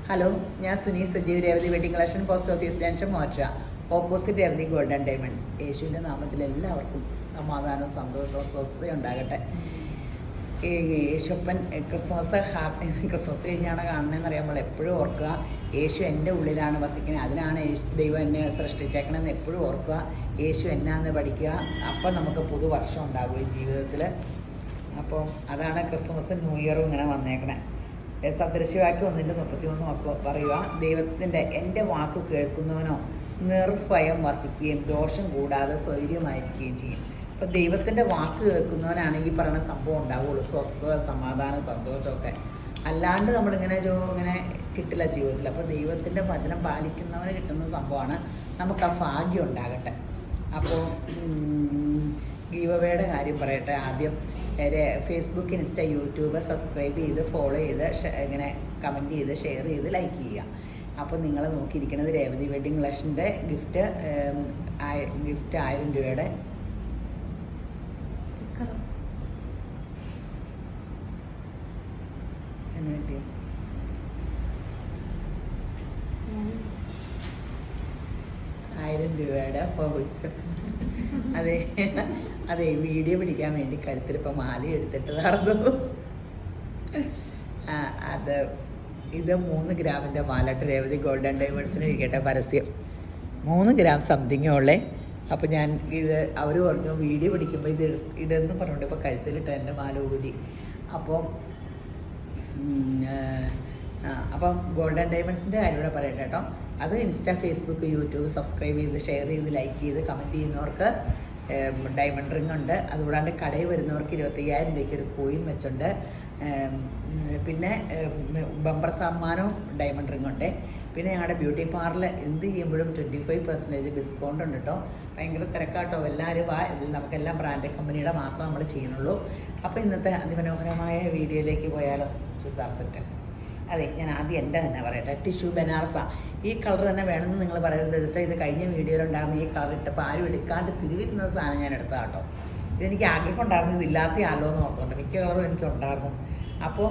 Hello, ഞാൻ Suni Sajeev, Revathi wedding collection, post office junction, മോറ്റ, opposite Revathi golden diamonds. യേശുവിൻ്റെ നാമത്തിൽ എല്ലാവർക്കും സമാധാനവും സന്തോഷവും സ്വസ്ഥതയും ഉണ്ടാകട്ടെ. യേശുപ്പൻ ക്രിസ്മസ് കഴിഞ്ഞാണ് കാണണമെന്ന് അറിയാമ്പോൾ എപ്പോഴും ഓർക്കുക, യേശു എൻ്റെ ഉള്ളിലാണ് വസിക്കുന്നത്, അതിനാണ് ദൈവം എന്നെ സൃഷ്ടിച്ചേക്കണമെന്ന് എപ്പോഴും ഓർക്കുക. യേശു എന്നാന്ന് പഠിക്കുക, അപ്പം നമുക്ക് പുതുവർഷം ഉണ്ടാകുകയും ജീവിതത്തിൽ. അപ്പോൾ അതാണ് ക്രിസ്മസും ന്യൂ ഇയറും ഇങ്ങനെ വന്നേക്കണേ. സദൃശ്യവാക്യം 1:31 പറയുക, ദൈവത്തിൻ്റെ എൻ്റെ വാക്ക് കേൾക്കുന്നവനോ നിർഭയം വസിക്കുകയും ദോഷം കൂടാതെ സ്വൈര്യമായിരിക്കുകയും ചെയ്യും. അപ്പോൾ ദൈവത്തിൻ്റെ വാക്ക് കേൾക്കുന്നവനാണ് ഈ പറയുന്ന സംഭവം ഉണ്ടാവുള്ളൂ, സ്വസ്ഥത, സമാധാനം, സന്തോഷമൊക്കെ. അല്ലാണ്ട് നമ്മളിങ്ങനെ ഇങ്ങനെ കിട്ടില്ല ജീവിതത്തിൽ. അപ്പോൾ ദൈവത്തിൻ്റെ വചനം പാലിക്കുന്നവന് കിട്ടുന്ന സംഭവമാണ്. നമുക്ക് ആ ഭാഗ്യം ഉണ്ടാകട്ടെ. അപ്പോൾ ഗീവ് അവേയുടെ കാര്യം പറയട്ടെ. ആദ്യം ഫേസ്ബുക്ക്, ഇൻസ്റ്റ, യൂട്യൂബ് സബ്സ്ക്രൈബ് ചെയ്ത് ഫോളോ ചെയ്ത് ഇങ്ങനെ കമൻറ്റ് ചെയ്ത് ഷെയർ ചെയ്ത് ലൈക്ക് ചെയ്യുക. അപ്പോൾ നിങ്ങൾ നോക്കിയിരിക്കുന്നത് രേവതി വെഡിങ് കളക്ഷൻ്റെ ഗിഫ്റ്റ് 1000 രൂപയുടെ എന്ന് കിട്ടിയോ? രൂപയുടെ പൗച്ച്. അതെ വീഡിയോ പിടിക്കാൻ വേണ്ടി കഴുത്തിലിപ്പോൾ മാല എടുത്തിട്ടതായിരുന്നു. ഇത് 3 ഗ്രാമിൻ്റെ മാലട്ട് രേവതി ഗോൾഡൻ ഡയമണ്ട്സിന് ഇരിക്കട്ടെ പരസ്യം. 3 ഗ്രാം സംതിങ്ങേ ഉള്ളേ. അപ്പോൾ ഞാൻ അവർ പറഞ്ഞു വീഡിയോ പിടിക്കുമ്പോൾ ഇതെന്ന് പറഞ്ഞുകൊണ്ട് ഇപ്പോൾ കഴുത്തിലിട്ട് എൻ്റെ മാല ഊരി. അപ്പം ഗോൾഡൻ ഡയമണ്ട്സിൻ്റെ കാര്യം കൂടെ പറയട്ടെ കേട്ടോ. അത് ഇൻസ്റ്റ, ഫേസ്ബുക്ക്, യൂട്യൂബ് സബ്സ്ക്രൈബ് ചെയ്ത് ഷെയർ ചെയ്ത് ലൈക്ക് ചെയ്ത് കമൻറ്റ് ചെയ്യുന്നവർക്ക് ഡയമണ്ട് റിംഗ് ഉണ്ട്. അതുകൂടാണ്ട് കടയിൽ വരുന്നവർക്ക് 25,000 രൂപയ്ക്ക് ഒരു കോയിൻ വെച്ചുണ്ട്. പിന്നെ ബമ്പർ സമ്മാനവും ഡയമണ്ട് റിംഗ് ഉണ്ട്. പിന്നെ ഞങ്ങളുടെ ബ്യൂട്ടി പാർലർ എന്ത് ചെയ്യുമ്പോഴും 25% ഡിസ്കൗണ്ട് ഉണ്ട് കേട്ടോ. ഭയങ്കര തിരക്കാട്ടോ. എല്ലാവരും വാ, ഇതിൽ നമുക്കെല്ലാം ബ്രാൻഡ് കമ്പനിയുടെ മാത്രം നമ്മൾ ചെയ്യുന്നുള്ളൂ. അപ്പോൾ ഇന്നത്തെ അതിമനോഹരമായ വീഡിയോയിലേക്ക് പോയാലോ. ചുരിദാർ സെറ്റ്. അതെ, ഞാൻ ആദ്യം എൻ്റെ തന്നെ പറയട്ടെ. ടിഷ്യൂ ബനാറസാണ്. ഈ കളർ തന്നെ വേണമെന്ന് നിങ്ങൾ പറയരുത്. എന്നിട്ട് ഇത് കഴിഞ്ഞ വീഡിയോയിലുണ്ടായിരുന്ന ഈ കളർ ഇട്ടപ്പോൾ ആരും എടുക്കാണ്ട് തിരുവിരുന്ന സാധനം ഞാൻ എടുത്താൽ കേട്ടോ. ഇതെനിക്ക് ആഗ്രഹം ഉണ്ടായിരുന്നു, ഇതില്ലാത്ത ആലോ എന്ന് ഓർത്തുകൊണ്ട്. മിക്ക കളറും എനിക്കുണ്ടായിരുന്നു. അപ്പോൾ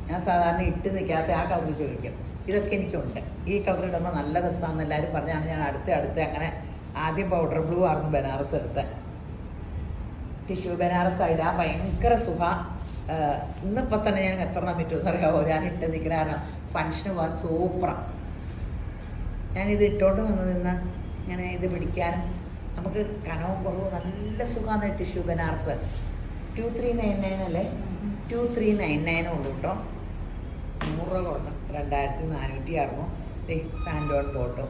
ഞാൻ സാധാരണ ഇട്ട് നിൽക്കാത്ത ആ കളർ ചോദിക്കും. ഇതൊക്കെ എനിക്കുണ്ട്. ഈ കളർ ഇടുമ്പോൾ നല്ല രസമാണെന്ന് എല്ലാവരും പറഞ്ഞാണ് ഞാൻ അടുത്ത് അങ്ങനെ ആദ്യം പൗഡർ ബ്ലൂ ആയിരുന്നു ബനാറസ് എടുത്ത്. ടിഷ്യൂ ബനാറസ് ഇടാൻ ഭയങ്കര സുഖം. ഇന്നിപ്പോൾ തന്നെ ഞാൻ എത്ര പറ്റുമെന്ന് അറിയാമോ? ഞാൻ ഇട്ട് നിൽക്കുന്ന കാരണം ഫങ്ഷന് പോകാൻ സൂപ്പറാണ്. ഞാനിത് ഇട്ടുകൊണ്ട് വന്ന് നിന്ന് ഇങ്ങനെ ഇത് പിടിക്കാനും നമുക്ക് കനവും കുറവും നല്ല സുഖമാണ്. ടിഷ്യൂ ബനാറസ് 2399 അല്ലേ? 2399 ഉള്ളൂ കേട്ടോ. 100 രൂപ കൊടുക്കണം. 2400 ആയിരുന്നു. സാൻഡോൺ ബോട്ടോ.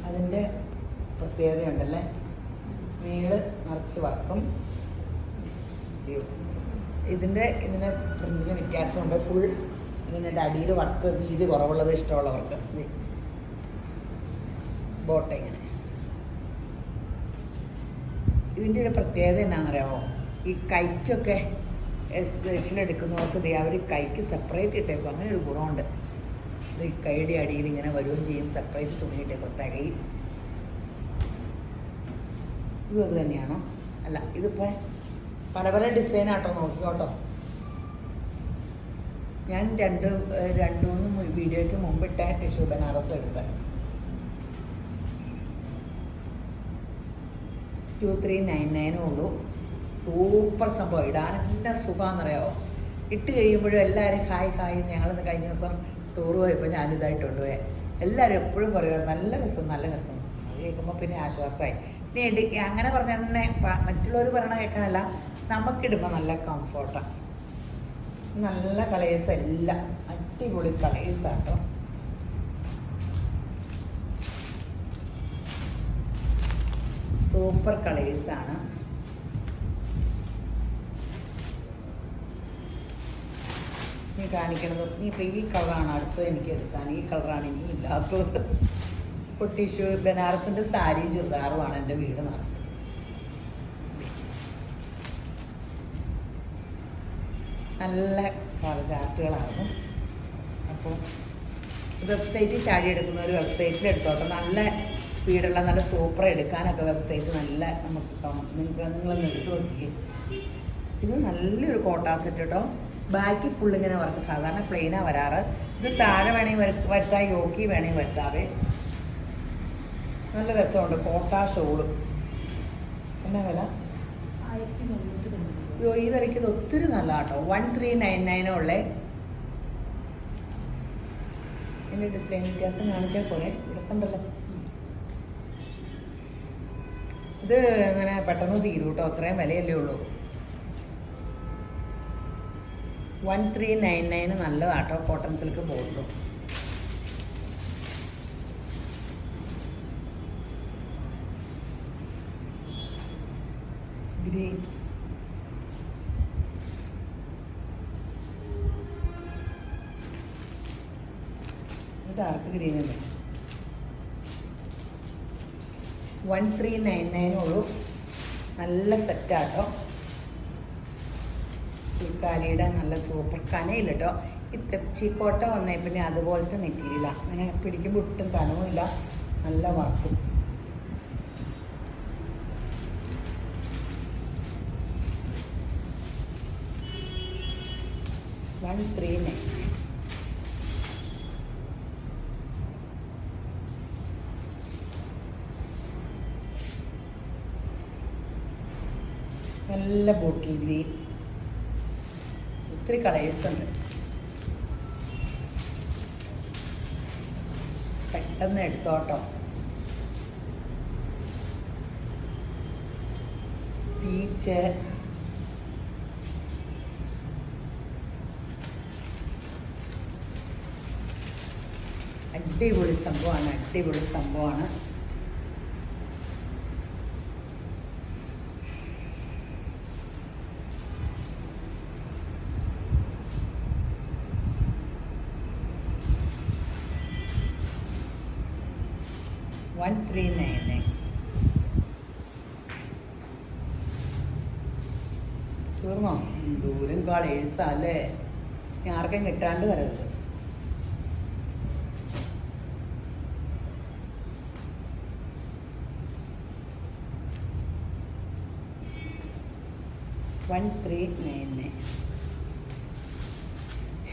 അതിൻ്റെ പ്രത്യേകതയുണ്ടല്ലേ, മേള് നിറച്ച് വർക്കും. ഇതിന് പ്രിന്റിന് വ്യത്യാസമുണ്ട്. ഫുൾ ഇതിൻ്റെ അടിയിൽ വർക്ക് വീതി കുറവുള്ളത് ഇഷ്ടമുള്ളവർക്ക് ബോട്ട ഇങ്ങനെ. ഇതിൻ്റെ ഒരു പ്രത്യേകത എന്നാണെന്നറിയാമോ? ഈ കൈക്കൊക്കെ സ്പെഷ്യൽ എടുക്കുന്നവർക്ക് അവർ കൈക്ക് സെപ്പറേറ്റ് ഇട്ടേക്കും. അങ്ങനെ ഒരു ഗുണമുണ്ട്. ഇത് കൈയുടെ അടിയിൽ ഇങ്ങനെ വരികയും ചെയ്യും. സെപ്പറേറ്റ് തുണി ഇട്ടേക്കും. തികയും. ഇതും അത് തന്നെയാണോ? അല്ല, ഇതിപ്പോൾ പല ഡിസൈനാട്ടോ. നോക്കിക്കോട്ടോ. ഞാൻ രണ്ട് മൂന്ന് വീഡിയോയ്ക്ക് മുമ്പിട്ട ടിഷ്യൂ ബനാറസ് എടുത്ത് 2399 ഉള്ളൂ. സൂപ്പർ സംഭവം. ഇടാൻ എന്നാ സുഖമാണെന്നറിയാമോ? ഇട്ട് കഴിയുമ്പോഴും എല്ലാവരും ഹായ്. ഞങ്ങളിന്ന് കഴിഞ്ഞ ദിവസം ടൂർ പോയപ്പോൾ ഞാനിതായിട്ടുണ്ട് പോയെ. എല്ലാവരും എപ്പോഴും പറയുക നല്ല രസം. അത് കേൾക്കുമ്പോൾ പിന്നെ ആശ്വാസമായി. ഇനി അങ്ങനെ പറഞ്ഞാൽ തന്നെ മറ്റുള്ളവർ പറയണ കേൾക്കാനല്ല, നമുക്കിടുമ്പോൾ നല്ല കംഫോർട്ടാണ്. നല്ല കളേഴ്സ്, എല്ലാം അടിപൊളി കളേഴ്സാട്ടോ. സൂപ്പർ കളേഴ്സാണ്. നീ കാണിക്കണത് ഇപ്പോൾ ഈ കളറാണ് അടുത്തത് എനിക്ക് എടുക്കാൻ. ഈ കളറാണ് ഇനി ഇല്ലാത്തത്. ഇപ്പോൾ ടിഷ്യൂ ബനാറസിൻ്റെ സാരിയും ചുരിദാറുമാണ് എൻ്റെ വീട് നിറച്ച്. നല്ല കളർ ചാർട്ടുകളായിരുന്നു. അപ്പോൾ വെബ്സൈറ്റിൽ ചാടി എടുക്കുന്ന ഒരു വെബ്സൈറ്റിൽ എടുത്തോട്ടെ. നല്ല സ്പീഡുള്ള നല്ല സൂപ്പർ എടുക്കാനൊക്കെ വെബ്സൈറ്റ് നല്ല നമുക്ക് നിങ്ങളൊന്ന് എടുത്ത് നോക്കിയേ. ഇത് നല്ലൊരു കോട്ടാ സെറ്റ് കേട്ടോ. ബാക്കി ഫുൾ ഇങ്ങനെ വർക്ക്, സാധാരണ പ്ലെയിനാണ് വരാറ്. ഇത് താഴെ വേണമെങ്കിൽ വരുത്താം, യോക്കി വേണമെങ്കിൽ വരുത്താവേ. നല്ല രസമുണ്ട്. കോട്ട ഷോളും. എന്നാ വില? അയ്യോ, ഈ വിലയ്ക്ക് ഇത് ഒത്തിരി നല്ല കേട്ടോ. 1399 ഉള്ളേ. ഇതിൻ്റെ ഡിസൈൻ വ്യത്യാസം കാണിച്ചാൽ പോരെ, എടുക്കണ്ടല്ലോ. ഇത് അങ്ങനെ പെട്ടെന്ന് തീരും കേട്ടോ, അത്രയും വിലയല്ലേ ഉള്ളൂ. 1399 നല്ലതാട്ടോ. കോട്ടൺ സിൽക്ക് ബോർഡും. ഗ്രീൻ, ഡാർക്ക് ഗ്രീൻ അല്ലേ. 1399 ഉള്ളൂ. നല്ല സെറ്റാട്ടോ. ഫുൾക്കാരിയുടെ നല്ല സൂപ്പർ കനയില്ല കേട്ടോ. ഈ തെച്ചിക്കോട്ട വന്നേ പിന്നെ അതുപോലത്തെ മെറ്റീരിയലാണ്. അങ്ങനെ പിടിക്കുമ്പോൾ ഒട്ടും കനവുമില്ല, നല്ല വർക്കും. നല്ല ബോട്ടിൽ ഗ്രീൻ. ഒത്തിരി കളേഴ്സ് ഉണ്ട്. പെട്ടെന്ന് എടുത്തോട്ടോ. പീച്ച്, അടിപൊളി സംഭവമാണ്, അടിപൊളി സംഭവമാണ്. തീർന്നോ? ദൂരം കളേഴ്സല്ലേ, ആർക്കും കിട്ടാണ്ട് വരരുത്.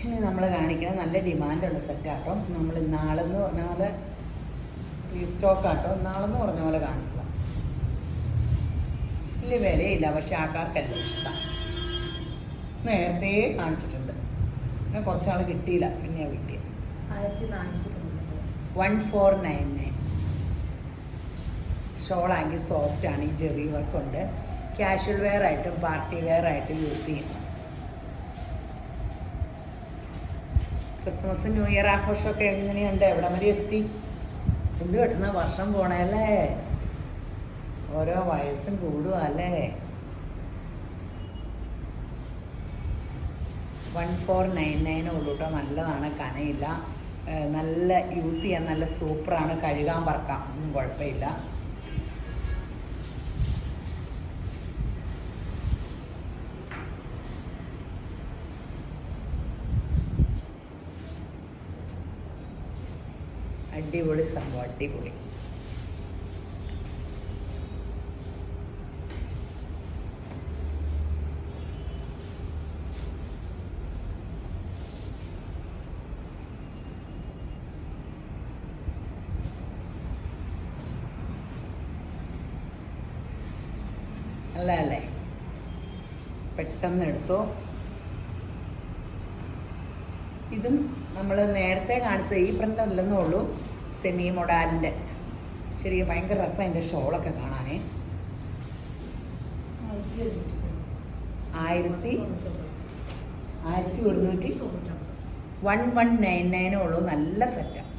ഇനി നമ്മൾ കാണിക്കണം നല്ല ഡിമാൻഡുള്ള സെറ്റാട്ടോ. നമ്മൾ ഇന്നാളെന്ന് പറഞ്ഞ പോലെ റീസ്റ്റോക്ക് ആട്ടോ. ഇന്നാളെന്ന് പറഞ്ഞ പോലെ കാണിച്ചതാണ്. വലിയ വിലയില്ല, പക്ഷെ ആൾക്കാർക്കെല്ലാം ഇഷ്ടമാണ്. നേരത്തെ കാണിച്ചിട്ടുണ്ട്, പിന്നെ കുറച്ചാൾ കിട്ടിയില്ല, പിന്നെയാണ് കിട്ടിയത്. 1499. ഷോളാണെങ്കിൽ സോഫ്റ്റാണ്, ഈ ജെറി വർക്കുണ്ട്. കാഷ്വൽ വെയർ ആയിട്ടും പാർട്ടി വെയർ ആയിട്ടും യൂസ് ചെയ്യും. ക്രിസ്മസ് ന്യൂ ഇയർ ആഘോഷമൊക്കെ എങ്ങനെയുണ്ട്? എവിടെ വരെ എത്തി? എന്ത് പെട്ടെന്ന് വർഷം പോണല്ലേ, ഓരോ വയസ്സും കൂടുക അല്ലേ. 1499 ഉള്ളൂ കേട്ടോ. നല്ലതാണ്, കനയില്ല, നല്ല യൂസ് ചെയ്യാൻ നല്ല സൂപ്പറാണ്. കഴുകാൻ പറക്കാം, ഒന്നും കുഴപ്പമില്ല. അടിപൊളി സംഭവം, അടിപൊളി. അല്ല അല്ലേ, പെട്ടെന്ന് എടുത്തോ. ഇതും നമ്മൾ നേരത്തെ കാണിച്ച ഈ പ്രിൻ്റ് അല്ലെന്നേ ഉള്ളൂ, സെമി മൊഡാലിൻ്റെ. ശരി, ഭയങ്കര രസം അതിൻ്റെ ഷോളൊക്കെ കാണാനേ. 1199 ഉള്ളൂ. നല്ല സെറ്റാണ്.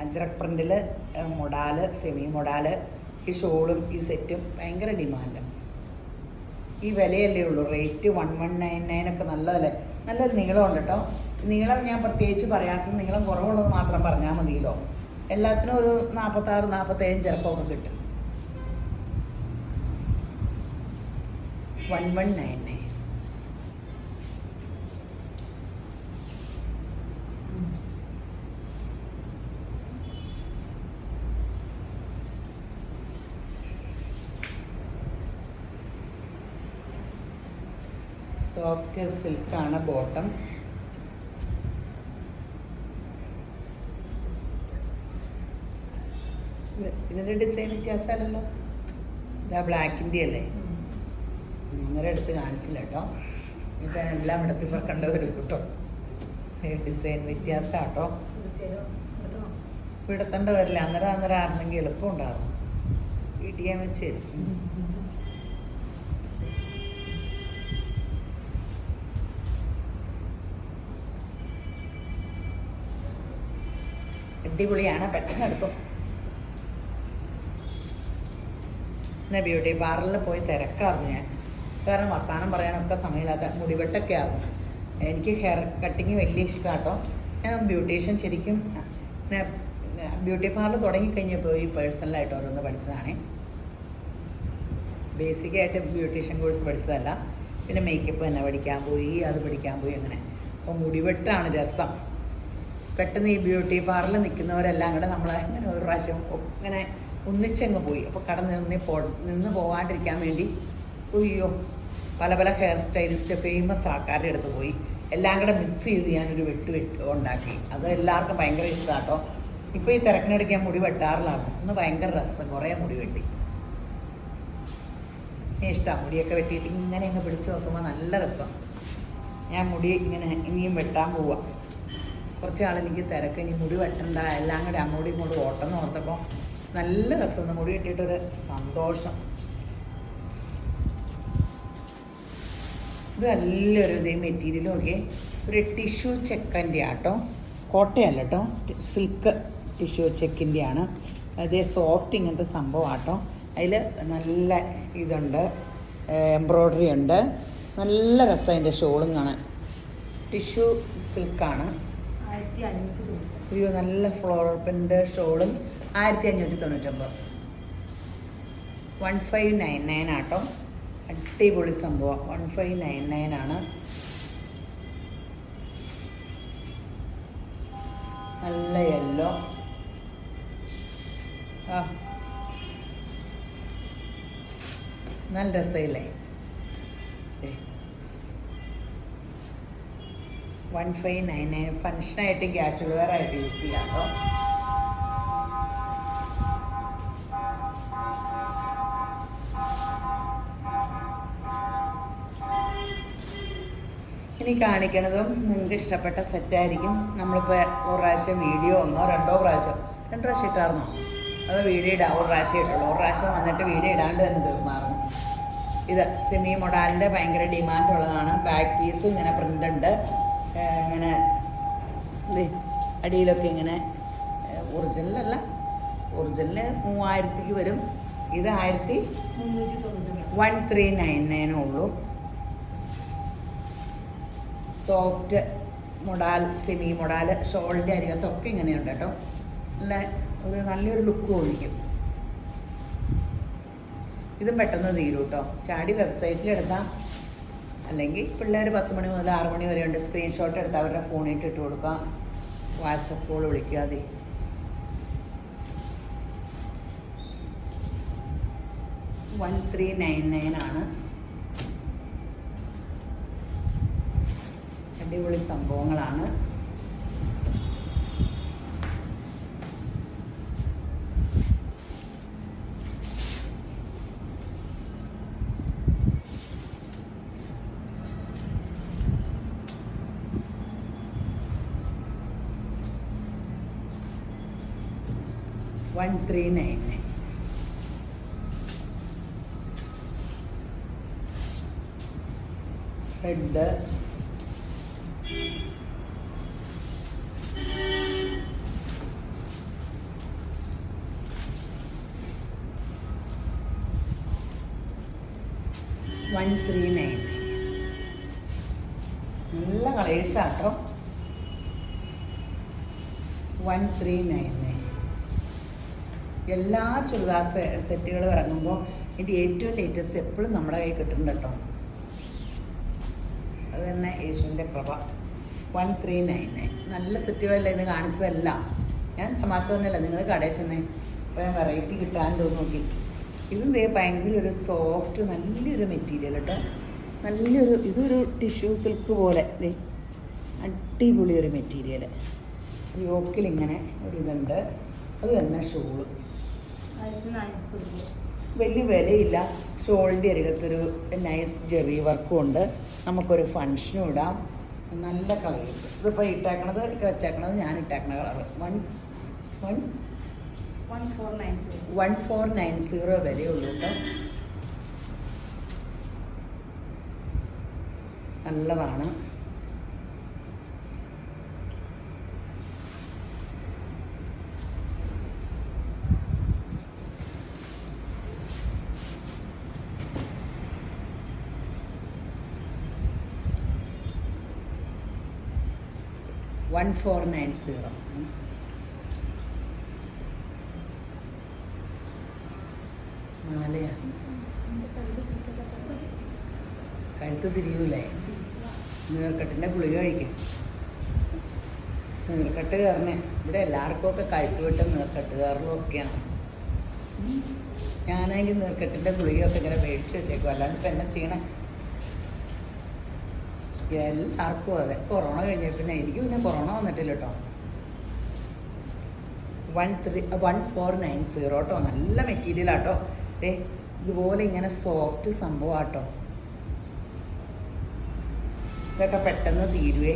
അജ്രക് പ്രിൻ്റിൽ മൊഡാല്, സെമി മൊഡാല്, ഈ ഷോളും ഈ സെറ്റും ഭയങ്കര ഡിമാൻഡ്. ഈ വിലയല്ലേ ഉള്ളൂ, റേറ്റ് 1199 ഒക്കെ നല്ലതല്ലേ. നല്ല നീളമുണ്ട് കേട്ടോ. നീളം ഞാൻ പ്രത്യേകിച്ച് പറയാത്ത, നീളം കുറവുള്ളത് മാത്രം പറഞ്ഞാൽ മതിയല്ലോ. എല്ലാത്തിനും ഒരു 46, 47 ചിലപ്പോൾ കിട്ടും. 1199. സോഫ്റ്റ് സിൽക്കാണ് ബോട്ടം. ഇതിൻ്റെ ഡിസൈൻ വ്യത്യാസമല്ലല്ലോ. ഇതാ ബ്ലാക്കിൻ്റെ അല്ലേ? അന്നേരം എടുത്ത് കാണിച്ചില്ല കേട്ടോ. ഇപ്പം എല്ലാം ഇടത്തിപ്പോൾ കണ്ടവരും കേട്ടോ. ഡിസൈൻ വ്യത്യാസം കേട്ടോ. ഇടത്തേണ്ട വരില്ല. അന്നേരം ആയിരുന്നെങ്കിൽ എളുപ്പം ഉണ്ടാകും. വീട്ടിൽ ഞാൻ വെച്ച് തരും. അടിപൊളിയാണ്. പെട്ടെന്ന് എടുത്തു. പിന്നെ ബ്യൂട്ടി പാർലറിൽ പോയി തിരക്കായിരുന്നു ഞാൻ. കാരണം വർത്താനം പറയാനൊക്കെ സമയമില്ലാത്ത മുടിവെട്ടൊക്കെ ആയിരുന്നു. എനിക്ക് ഹെയർ കട്ടിങ് വലിയ ഇഷ്ടമാണ് കേട്ടോ. ഞാൻ ബ്യൂട്ടീഷ്യൻ ശരിക്കും പിന്നെ ബ്യൂട്ടി പാർലർ തുടങ്ങിക്കഴിഞ്ഞപ്പോൾ ഈ പേഴ്സണലായിട്ട് ഓരോന്ന് പഠിച്ചതാണ്. ബേസിക്കായിട്ട് ബ്യൂട്ടീഷ്യൻ കോഴ്സ് പഠിച്ചതല്ല. പിന്നെ മേക്കപ്പ് തന്നെ പഠിക്കാൻ പോയി, അത് പഠിക്കാൻ പോയി അങ്ങനെ. അപ്പോൾ മുടിവെട്ടാണ് രസം. പെട്ടെന്ന് ഈ ബ്യൂട്ടി പാർലറിൽ നിൽക്കുന്നവരെല്ലാം കൂടെ നമ്മളെ ഇങ്ങനെ ഒരു പ്രാവശ്യം ഇങ്ങനെ ഒന്നിച്ചങ്ങ് പോയി. അപ്പോൾ നിന്ന് പോകാണ്ടിരിക്കാൻ വേണ്ടി അയ്യോ പല ഹെയർ സ്റ്റൈലിസ്റ്റ് ഫേമസ് ആൾക്കാരുടെ അടുത്ത് പോയി എല്ലാം കൂടെ മിക്സ് ചെയ്ത് ഞാനൊരു വെട്ട് ഉണ്ടാക്കി. അത് എല്ലാവർക്കും ഭയങ്കര ഇഷ്ടമാണ് കേട്ടോ. ഇപ്പോൾ ഈ തിരക്കിനിടയ്ക്ക് ഞാൻ മുടി വെട്ടാറിലാണ്. ഒന്ന് ഭയങ്കര രസം. കുറേ മുടി വെട്ടി ഇഷ്ടമാണ്. മുടിയൊക്കെ വെട്ടിയിട്ട് ഇങ്ങനെ അങ്ങ് പിടിച്ച് നോക്കുമ്പോൾ നല്ല രസം. ഞാൻ മുടി ഇങ്ങനെ ഇനിയും വെട്ടാൻ പോവാം. കുറച്ച് നാളെനിക്ക് തിരക്ക്, ഇനി മുടി വെട്ടണ്ട, എല്ലാം കൂടെ അങ്ങോട്ടും ഇങ്ങോട്ടും ഓട്ടം ഓർത്തപ്പോൾ നല്ല രസം. മുടി വെട്ടിയിട്ടൊരു സന്തോഷം. ഇത് നല്ലൊരു ഇതേ മെറ്റീരിയലും ഒക്കെ ഒരു ടിഷ്യൂ ചെക്കൻ്റെ ആട്ടോ. കോട്ടയല്ല കേട്ടോ, സിൽക്ക് ടിഷ്യൂ ചെക്കിൻ്റെയാണ്. അതേ സോഫ്റ്റ് ഇങ്ങനത്തെ സംഭവം ആട്ടോ. അതിൽ നല്ല ഇതുണ്ട്, എംബ്രോയ്ഡറി ഉണ്ട്. നല്ല രസം അതിൻ്റെ ഷോളും കാണാൻ. ടിഷ്യൂ സിൽക്കാണ്. അയ്യോ നല്ല ഫ്ലോറൽ പ്രിൻ്റ് ഷോളും 1599. 1599 ആട്ടോ. അടിപൊളി സംഭവം. 1599 ആണ്. നല്ല യെല്ലോ. നല്ല രസമില്ലേ? 1599 ഫങ്ഷനായിട്ട് ക്യാഷ്വൽ വെയർ ആയിട്ട് യൂസ് ചെയ്യാം കേട്ടോ. ഇനി കാണിക്കണതും നിങ്ങൾക്ക് ഇഷ്ടപ്പെട്ട സെറ്റായിരിക്കും. നമ്മളിപ്പോൾ ഒരു പ്രാവശ്യം വീഡിയോ രണ്ട് പ്രാവശ്യം ഇട്ടായിരുന്നോ? അത് വീഡിയോ ഇടാം. ഒരു പ്രാവശ്യം ഇട്ടുള്ളൂ. ഒരു പ്രാവശ്യം വന്നിട്ട് വീഡിയോ ഇടാണ്ട് തന്നെ തീർന്നായിരുന്നു. ഇത് സെമി മൊഡാലിൻ്റെ ഭയങ്കര ഡിമാൻഡ് ഉള്ളതാണ്. ബാക്ക് പീസും ഇങ്ങനെ പ്രിൻ്റ് ഉണ്ട്. ഇങ്ങനെ അടിയിലൊക്കെ ഇങ്ങനെ ഒറിജിനലല്ല, ഒറിജിനൽ 3000 വരും. ഇത് 1399 ഉള്ളൂ. Soft modal, semi modal. ഷോളിൻ്റെ അരികത്തൊക്കെ ഇങ്ങനെയുണ്ട് കേട്ടോ. നല്ലൊരു ലുക്ക് ഒഴിക്കും. ഇതും പെട്ടെന്ന് തീരും കേട്ടോ. ചാടി വെബ്സൈറ്റിലെടുത്താൽ, അല്ലെങ്കിൽ പിള്ളേർ 10 മണി മുതൽ 6 മണി വരെ ഉണ്ട്. സ്ക്രീൻഷോട്ട് എടുത്ത് അവരുടെ ഫോണിൽ ഇട്ട് കൊടുക്കാം. വാട്സപ്പ് കോൾ വിളിക്കാതെ. $1399 ആണ്. അടിപൊളി സംഭവങ്ങളാണ്. $1399. റെഡ്, $1399. നല്ല കളേഴ്സാട്ടോ. 1399. എല്ലാ ചുരിദാർ സെറ്റുകളും ഇറങ്ങുമ്പോൾ ഇതിൻ്റെ ഏറ്റവും ലേറ്റസ്റ്റ് എപ്പോഴും നമ്മുടെ കയ്യിൽ കിട്ടുന്നുണ്ട് കേട്ടോ. അത് തന്നെ യേശുവിൻ്റെ കൃപ. 1399. നല്ല സെറ്റുകളല്ലേ ഇത് കാണിച്ചതല്ല. ഞാൻ തമാശ പറഞ്ഞല്ല, നിങ്ങൾ കടയിൽ ചെന്നേ ഇപ്പോൾ വെറൈറ്റി കിട്ടാണ്ട് നോക്കി. ഇതും ഭയങ്കര ഒരു സോഫ്റ്റ് നല്ലൊരു മെറ്റീരിയൽ കേട്ടോ. നല്ലൊരു ഇതൊരു ടിഷ്യൂ സിൽക്ക് പോലെ ദേ അടിപൊളി ഒരു മെറ്റീരിയൽ. യോക്കിലിങ്ങനെ ഒരു ഇതുണ്ട്. അത് തന്നെ ഷോള് വലിയ വിലയില്ല. ഷോളിൻ്റെ അരികത്തൊരു നൈസ് ജെറി വർക്കും ഉണ്ട്. നമുക്കൊരു ഫങ്ഷനും ഇടാം. നല്ല കളേഴ്സ്. ഇതിപ്പോൾ ഇട്ടേക്കണത് വെച്ചേക്കണത് ഞാൻ ഇട്ടേക്കണ കളറ് 1490 വിലയുള്ളൂ കേട്ടോ. നല്ലതാണ്. $1490. മാലയാ. കഴുത്ത് തിരിയൂലേ? നീർക്കെട്ടിൻ്റെ ഗുളിക കഴിക്കും. നീർക്കെട്ട് കയറണേ. ഇവിടെ എല്ലാവർക്കും ഒക്കെ കഴുത്ത് വിട്ട് നീർക്കെട്ട് കയറലും ഒക്കെയാണ്. ഞാനാണെങ്കിൽ നീർക്കെട്ടിൻ്റെ ഗുളികയൊക്കെ ഇങ്ങനെ മേടിച്ച് വെച്ചേക്കും. അല്ലാണ്ട് ഇപ്പം എന്നാ ചെയ്യണേ? എല്ലാവർക്കും അതെ. കൊറോണ കഴിഞ്ഞ പിന്നെ എനിക്ക് പിന്നെ കൊറോണ വന്നിട്ടില്ല കേട്ടോ. 1490 കേട്ടോ. നല്ല മെറ്റീരിയലാട്ടോ. ഇതുപോലെ ഇങ്ങനെ സോഫ്റ്റ് സംഭവമാട്ടോ. ഇതൊക്കെ പെട്ടെന്ന് തീരുവേ.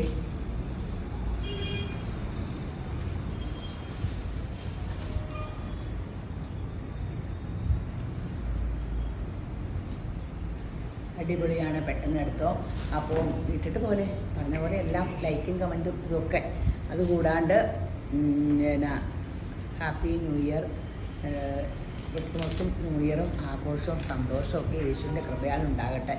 അടിപൊളിയാണ്. പെട്ടെന്ന് എടുത്തോ. അപ്പോൾ ഇട്ടിട്ട് പോലെ പറഞ്ഞ പോലെ എല്ലാം ലൈക്കും കമൻറ്റും ഇതൊക്കെ. അതുകൂടാണ്ട് പിന്നെ ഹാപ്പി ന്യൂ ഇയർ. ക്രിസ്മസും ന്യൂ ഇയറും ആഘോഷവും സന്തോഷവും ഒക്കെ യേശുവിൻ്റെ കൃപയാൽ ഉണ്ടാകട്ടെ.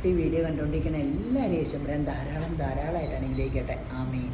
ഈ വീഡിയോ കണ്ടുകൊണ്ടിരിക്കുന്ന എല്ലാവരും യേശുവിനെ ധാരാളമായിട്ട് അനുഗ്രഹിക്കട്ടെ. ആമേൻ.